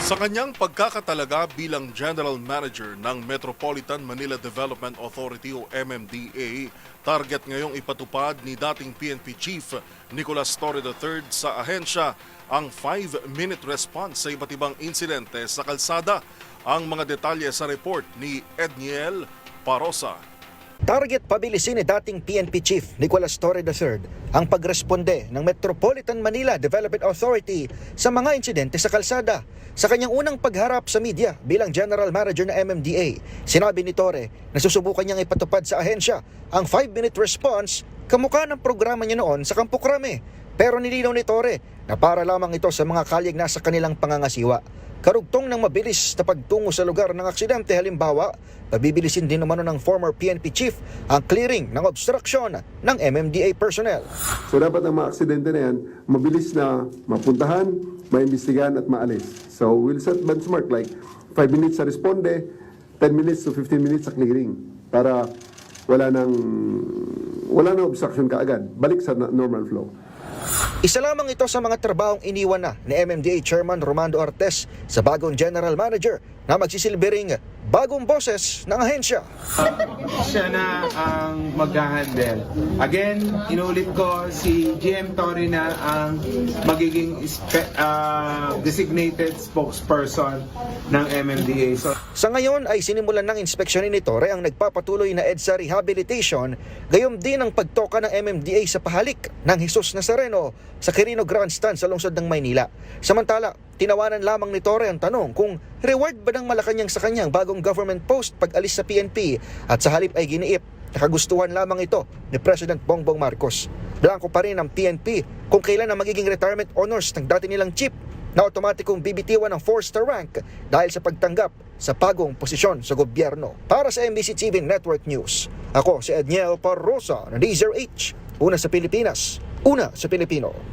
Sa kanyang pagkakatalaga bilang General Manager ng Metropolitan Manila Development Authority o MMDA, target ngayong ipatupad ni dating PNP Chief Nicolas Torre III sa ahensya ang 5-minute response sa iba't ibang insidente sa kalsada. Ang mga detalye sa report ni Edniel Parosa. Target pabilisin ni dating PNP Chief Nicolas Torre III ang pagresponde ng Metropolitan Manila Development Authority sa mga insidente sa kalsada. Sa kanyang unang pagharap sa media bilang General Manager ng MMDA, sinabi ni Torre na susubukan niyang ipatupad sa ahensya ang 5-minute response kamukha ng programa niya noon sa Campo Crame. Pero nilinaw ni Torre na para lamang ito sa mga kalyeng nasa kanilang pangangasiwa. Karugtong ng mabilis na pagtungo sa lugar ng aksidente, halimbawa, pabibilisin din naman ng former PNP chief ang clearing ng obstruction ng MMDA personnel. So dapat ang mga aksidente na yan, mabilis na mapuntahan, maimbestigahan at maalis. So we'll set benchmark like 5 minutes sa responde, 10 minutes to 15 minutes sa clearing para wala nang obstruction kaagad. Balik sa normal flow. Isa lamang ito sa mga trabahong iniwan na ni MMDA Chairman Romando Artes sa bagong General Manager na magsisilbing bagong boses ng ahensya. Siya na ang mag-handle. Again, inulit ko, si GM Torre na ang magiging designated spokesperson ng MMDA. Sa ngayon ay sinimulan ng inspeksyonin ni Torre ang nagpapatuloy na EDSA rehabilitation, gayong din ang pagtoka ng MMDA sa pahalik ng Jesus Nazareno sa Quirino Grandstand sa lungsod ng Maynila. Samantala, tinawanan lamang ni Torre ang tanong kung reward ba ng Malacanang sa kanyang bagong government post pag alis sa PNP at sa halip ay giniip na kagustuhan lamang ito ni President Bongbong Marcos. Blanco pa rin ang PNP kung kailan ang magiging retirement honors ng dati nilang chief na otomatikong bibitiwan ng 4-star rank dahil sa pagtanggap sa bagong posisyon sa gobyerno. Para sa MBC TV Network News, ako si Edniel Parosa ng DZRH, una sa Pilipinas, una sa Pilipino.